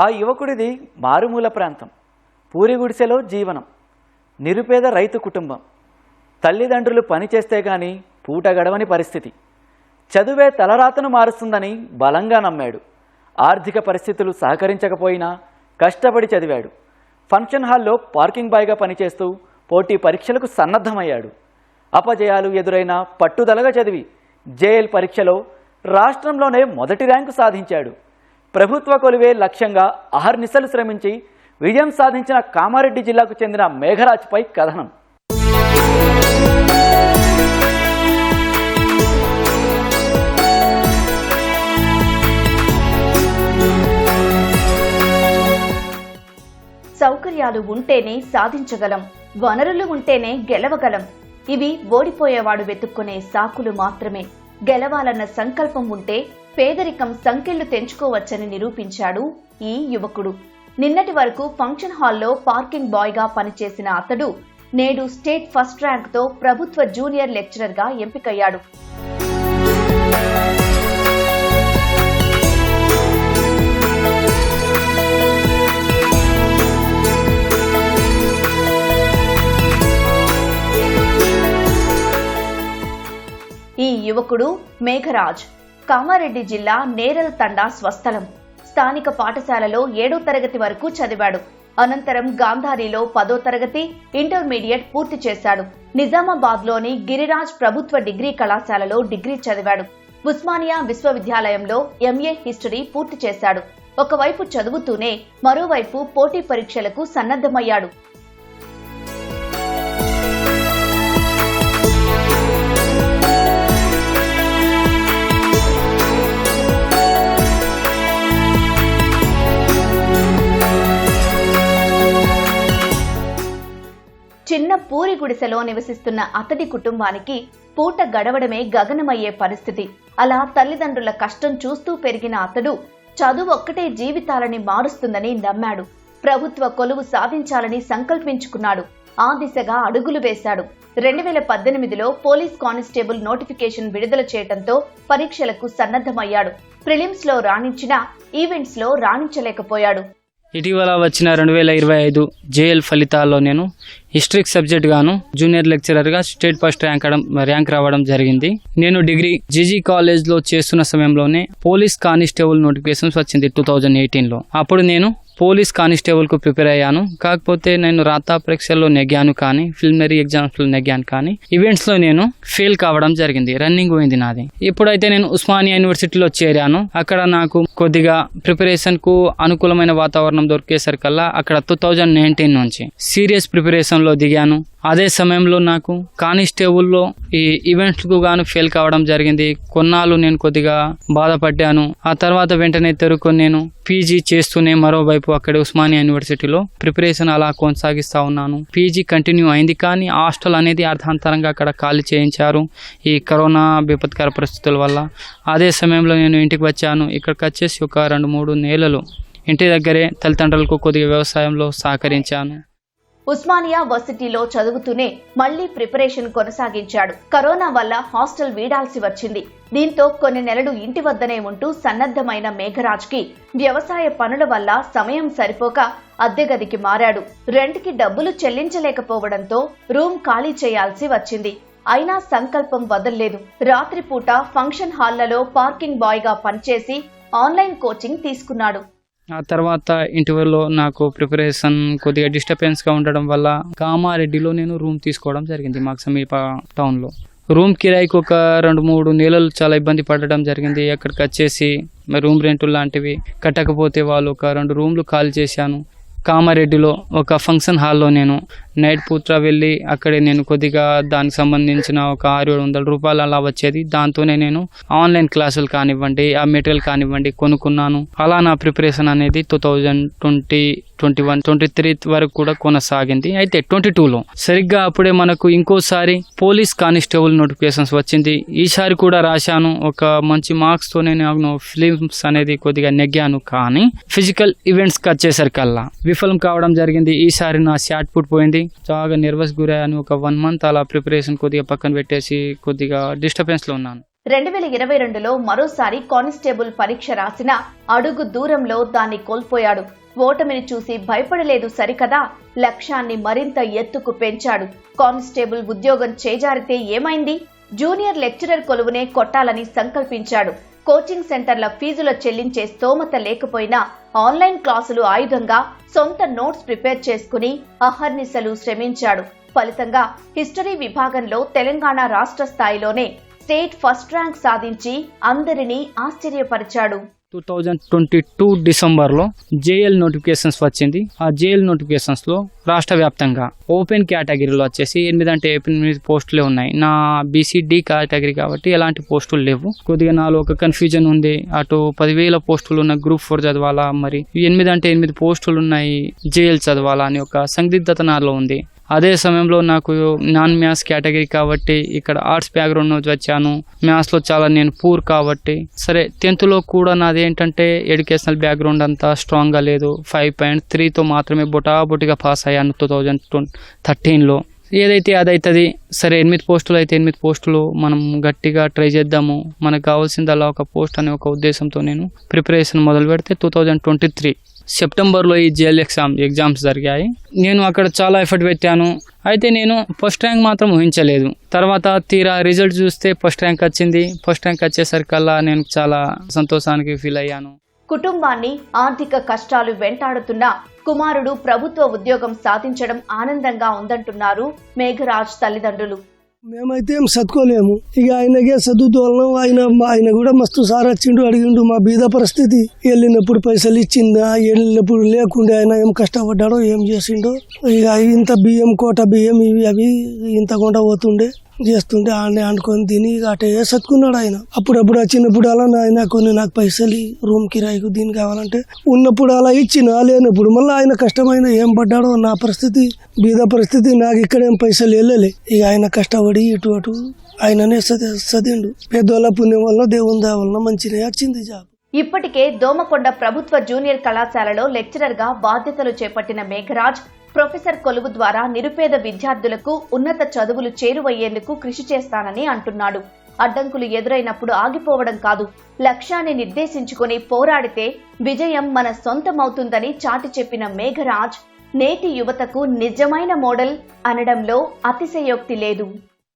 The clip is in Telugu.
ఆ యువకుడిది మారుమూల ప్రాంతం, పూరి గుడిసెలో జీవనం, నిరుపేద రైతు కుటుంబం. తల్లిదండ్రులు పనిచేస్తే గాని పూట గడవని పరిస్థితి. చదువే తలరాతను మారుస్తుందని బలంగా నమ్మాడు. ఆర్థిక పరిస్థితులు సహకరించకపోయినా కష్టపడి చదివాడు. ఫంక్షన్ హాల్లో పార్కింగ్ బాయ్గా పనిచేస్తూ పోటీ పరీక్షలకు సన్నద్ధమయ్యాడు. అపజయాలు ఎదురైనా పట్టుదలగా చదివి జేఎల్ పరీక్షలో రాష్ట్రంలోనే మొదటి ర్యాంకు సాధించాడు. ప్రభుత్వ కొలువే లక్ష్యంగా అహర్నిశలు శ్రమించి విజయం సాధించిన కామారెడ్డి జిల్లాకు చెందిన మేఘరాజ్పై కథనం. సౌకర్యాలు ఉంటేనే సాధించగలం, వనరులు ఉంటేనే గెలవగలం. ఇవి ఓడిపోయేవాడు వెతుక్కునే సాకులు మాత్రమే. గెలవాలన్న సంకల్పం ఉంటే పేదరికం సంకెళ్లు తెంచుకోవచ్చని నిరూపించాడు ఈ యువకుడు. నిన్నటి వరకు ఫంక్షన్ హాల్లో పార్కింగ్ బాయ్గా పనిచేసిన అతడు నేడు స్టేట్ ఫస్ట్ ర్యాంక్తో ప్రభుత్వ జూనియర్ లెక్చరర్గా ఎంపికయ్యాడు. ఈ యువకుడు మేఘరాజ్ కామారెడ్డి జిల్లా నేరల్ తండా స్వస్థలం. స్థానిక పాఠశాలలో 7వ తరగతి వరకు చదివాడు. అనంతరం గాంధారిలో 10వ తరగతి, ఇంటర్మీడియట్ పూర్తి చేశాడు. నిజామాబాద్లోని గిరిరాజ్ ప్రభుత్వ డిగ్రీ కళాశాలలో డిగ్రీ చదివాడు. ఉస్మానియా విశ్వవిద్యాలయంలో ఎంఏ హిస్టరీ పూర్తి చేశాడు. ఒకవైపు చదువుతూనే మరోవైపు పోటీ పరీక్షలకు సన్నద్ధమయ్యాడు. చిన్న పూరి గుడిసెలో నివసిస్తున్న అతడి కుటుంబానికి పూట గడవడమే గగనమయ్యే పరిస్థితి. అలా తల్లిదండ్రుల కష్టం చూస్తూ పెరిగిన అతడు చదువు ఒక్కటే జీవితాలని మారుస్తుందని నమ్మాడు. ప్రభుత్వ కొలువు సాధించాలని సంకల్పించుకున్నాడు. ఆ దిశగా అడుగులు వేశాడు. 2018లో పోలీస్ కానిస్టేబుల్ నోటిఫికేషన్ విడుదల చేయడంతో పరీక్షలకు సన్నద్ధమయ్యాడు. ప్రిలిమ్స్ లో రాణించినా ఈవెంట్స్ లో రాణించలేకపోయాడు. ఇటీవల వచ్చిన 2025 జేఎల్ ఫలితాల్లో నేను హిస్టరీ సబ్జెక్ట్ గాను జూనియర్ లెక్చరర్గా స్టేట్ ఫస్ట్ ర్యాంక్ రావడం జరిగింది. నేను డిగ్రీ జీజీ కాలేజ్లో చేస్తున్న సమయంలోనే పోలీస్ కానిస్టేబుల్ నోటిఫికేషన్స్ వచ్చింది 2018లో. అప్పుడు నేను పోలీస్ కానిస్టేబుల్కు ప్రిపేర్ అయ్యాను. కాకపోతే నేను రాత పరీక్షల్లో నెగ్గాను, కానీ ప్రిలిమినరీ ఎగ్జామ్స్లో నెగ్గాను, కానీ ఈవెంట్స్లో నేను ఫెయిల్ కావడం జరిగింది. రన్నింగ్ పోయింది నాది. ఇప్పుడైతే నేను ఉస్మానియా యూనివర్సిటీలో చేరాను. అక్కడ నాకు కొద్దిగా ప్రిపరేషన్కు అనుకూలమైన వాతావరణం దొరికేసరికల్లా అక్కడ 2019 నుంచి సీరియస్ ప్రిపరేషన్లో దిగాను. అదే సమయంలో నాకు కానిస్టేబుల్లో ఈ ఈవెంట్స్కు గాను ఫెయిల్ కావడం జరిగింది. కొన్నాళ్ళు నేను కొద్దిగా బాధపడ్డాను. ఆ తర్వాత వెంటనే తెరుకొని నేను పీజీ చేస్తూనే మరోవైపు అక్కడ ఉస్మానియా యూనివర్సిటీలో ప్రిపరేషన్ అలా కొనసాగిస్తా ఉన్నాను. పీజీ కంటిన్యూ అయింది, కానీ హాస్టల్ అనేది అర్థాంతరంగా అక్కడ ఖాళీ చేయించారు ఈ కరోనా విపత్కర పరిస్థితుల వల్ల. అదే సమయంలో నేను ఇంటికి వచ్చాను. ఇక్కడికి వచ్చేసి ఒక 2-3 నెలలు ఇంటి దగ్గరే తల్లిదండ్రులకు కొద్దిగా వ్యవసాయంలో సహకరించాను. ఉస్మానియా వర్సిటీలో చదువుతూనే మళ్లీ ప్రిపరేషన్ కొనసాగించాడు. కరోనా వల్ల హాస్టల్ వీడాల్సి వచ్చింది. దీంతో కొన్ని నెలలు ఇంటి వద్దనే ఉంటూ సన్నద్ధమైన మేఘరాజ్ కి వ్యవసాయ పనుల వల్ల సమయం సరిపోక అద్దె గదికి మారాడు. రెంట్కి డబ్బులు చెల్లించలేకపోవడంతో రూమ్ ఖాళీ చేయాల్సి వచ్చింది. అయినా సంకల్పం వదల్లేదు. రాత్రిపూట ఫంక్షన్ హాళ్లలో పార్కింగ్ బాయ్ గా పనిచేసి ఆన్లైన్ కోచింగ్ తీసుకున్నాడు. ఆ తర్వాత ఇంటర్వ్యూలో నాకు ప్రిపరేషన్ కొద్దిగా డిస్టర్బెన్స్గా ఉండడం వల్ల కామారెడ్డిలో నేను రూమ్ తీసుకోవడం జరిగింది. మాకు సమీప టౌన్లో రూమ్ కిరాయికి ఒక 2-3 నెలలు చాలా ఇబ్బంది పడడం జరిగింది. అక్కడికి వచ్చేసి రూమ్ రెంట్లు లాంటివి కట్టకపోతే వాళ్ళు ఒక 2 రూమ్లు ఖాళీ చేశాను. కామారెడ్డిలో ఒక ఫంక్షన్ హాల్లో నేను నైట్ పూత్ర వెళ్ళి అక్కడే నేను కొద్దిగా దానికి సంబంధించిన ఒక 600-700 రూపాయలు అలా వచ్చేది. దాంతోనే నేను ఆన్లైన్ క్లాసులు కానివ్వండి, ఆ మెటీరియల్ కానివ్వండి కొనుక్కున్నాను. అలా నా ప్రిపరేషన్ అనేది 2020, 2021, 2023 వరకు కూడా కొనసాగింది. అయితే 2022లో సరిగ్గా అప్పుడే మనకు ఇంకోసారి పోలీస్ కానిస్టేబుల్ నోటిఫికేషన్స్ వచ్చింది. ఈసారి కూడా రాశాను. ఒక మంచి మార్క్స్ తోనే నేను ఫిలిమ్స్ అనేది కొద్దిగా నెగ్గాను, కానీ ఫిజికల్ ఈవెంట్స్కి వచ్చేసరికల్లా విఫలం కావడం జరిగింది. ఈసారి నా షార్ట్ పుట్ పోయింది. చాలా నర్వస్ గురయ్యాను. ఒక 1 మంత్ అలా ప్రిపరేషన్ కొద్దిగా పక్కన పెట్టేసి కొద్దిగా డిస్టర్బెన్స్లో ఉన్నాను. 2022లో మరోసారి కానిస్టేబుల్ పరీక్ష రాసిన అడుగు దూరంలో దాన్ని కోల్పోయాడు. ఓటమిని చూసి భయపడలేదు సరికదా, లక్ష్యాన్ని మరింత ఎత్తుకు పెంచాడు. కానిస్టేబుల్ ఉద్యోగం చేజారితే ఏమైంది? జూనియర్ లెక్చరర్ కొలువునే కొట్టాలని సంకల్పించాడు. కోచింగ్ సెంటర్ల ఫీజుల చెల్లించే స్తోమత లేకపోయినా ఆన్లైన్ క్లాసులు ఆయుధంగా సొంత నోట్స్ ప్రిపేర్ చేసుకుని అహర్నిశలు శ్రమించాడు. ఫలితంగా హిస్టరీ విభాగంలో తెలంగాణ రాష్ట్ర స్థాయిలోనే స్టేట్ ఫస్ట్ ర్యాంక్ సాధించి అందరినీ ఆశ్చర్యపరిచాడు. 2022 డిసెంబర్లో జేఎల్ నోటిఫికేషన్స్ వచ్చింది. ఆ జేఎల్ నోటిఫికేషన్స్లో రాష్ట్ర వ్యాప్తంగా ఓపెన్ కేటగిరీలో వచ్చేసి 8 పోస్టులే ఉన్నాయి. నా బీసీడీ కేటగిరీ కాబట్టి ఎలాంటి పోస్టులు లేవు. కొద్దిగా నాలో ఒక కన్ఫ్యూజన్ ఉంది. అటు 10,000 పోస్టులు ఉన్న గ్రూప్ 4 చదవాలా, మరి 8 పోస్టులు ఉన్నాయి జేఎల్ చదవాలా అని ఒక సందిగ్ధత నాలో ఉంది. అదే సమయంలో నాకు నాన్ మ్యాథ్స్ కేటగిరీ కాబట్టి ఇక్కడ ఆర్ట్స్ బ్యాక్గ్రౌండ్ నుంచి వచ్చాను. మ్యాథ్స్లో చాలా నేను పూర్ కాబట్టి సరే 10th కూడా నాది ఏంటంటే ఎడ్యుకేషనల్ బ్యాక్గ్రౌండ్ అంతా స్ట్రాంగ్గా లేదు. 5.3తో మాత్రమే బొటాబొటిగా పాస్ అయ్యాను 2013లో. ఏదైతే అదవుతుంది సరే, 8 పోస్టులు అయితే 8 పోస్టులు మనం గట్టిగా ట్రై చేద్దాము, మనకు కావాల్సిందల్లా ఒక పోస్ట్ అనే ఒక ఉద్దేశంతో నేను ప్రిపరేషన్ మొదలు పెడితే 2023 సెప్టెంబర్లో ఈ జేఎల్ ఎగ్జామ్స్ జరిగాయి. నేను అక్కడ చాలా ఎఫర్ట్ పెట్టాను. అయితే నేను ఫస్ట్ ర్యాంక్ మాత్రం ఊహించలేదు. తర్వాత తీరా రిజల్ట్ చూస్తే ఫస్ట్ ర్యాంక్ వచ్చింది. ఫస్ట్ ర్యాంక్ వచ్చేసరికల్లా నేను చాలా సంతోషానికి ఫీల్ అయ్యాను. కుటుంబాన్ని ఆర్థిక కష్టాలు వెంటాడుతున్న కుమారుడు ప్రభుత్వ ఉద్యోగం సాధించడం ఆనందంగా ఉందంటున్నారు మేఘరాజ్ తల్లిదండ్రులు. మేమైతే ఏం చదువుకోలేము. ఇక ఆయనకే చదువుతోళ్ళం. ఆయన కూడా మస్తు సార్ వచ్చిండు, అడిగిండు మా బీద పరిస్థితి. వెళ్ళినప్పుడు పైసలు ఇచ్చిందా, వెళ్ళినప్పుడు లేకుండా ఆయన ఏం కష్టపడ్డాడో ఏం చేసిండో. ఇక ఇంత బియ్యం, కోట బియ్యం ఇవి అవి ఇంత కొండ పోతుండే చేస్తుంటే ఆడనే అనుకొని తిని అటే చదువుకున్నాడు ఆయన. అప్పుడప్పుడు వచ్చినప్పుడు అలా ఆయన కొన్ని నాకు పైసలు రూమ్ కిరాయికు దీని కావాలంటే ఉన్నప్పుడు అలా ఇచ్చిన, లేనప్పుడు మళ్ళీ ఆయన కష్టమైన ఏం పడ్డాడో నా పరిస్థితి బీద పరిస్థితి. నాకు ఇక్కడేం పైసలు వెళ్ళలే. ఇక ఆయన కష్టపడి ఇటు అటు ఆయననే చదివిండు. పెద్దోళ్ళ పుణ్యం వల్ల దేవుని దయ వల్ల మంచిగా వచ్చింది జాబ్. ఇప్పటికే దోమకొండ ప్రభుత్వ జూనియర్ కళాశాలలో లెక్చరర్ గా బాధ్యతలు చేపట్టిన మేఘరాజ్ ప్రొఫెసర్ కొలువు ద్వారా నిరుపేద విద్యార్థులకు ఉన్నత చదువులు చేరువయ్యేందుకు కృషి చేస్తానని అంటున్నాడు. అడ్డంకులు ఎదురైనప్పుడు ఆగిపోవడం కాదు, లక్ష్యాన్ని నిర్దేశించుకుని పోరాడితే విజయం మన సొంతమవుతుందని చాటి చెప్పిన మేఘరాజ్ నేటి యువతకు నిజమైన మోడల్ అనడంలో అతిశయోక్తి లేదు.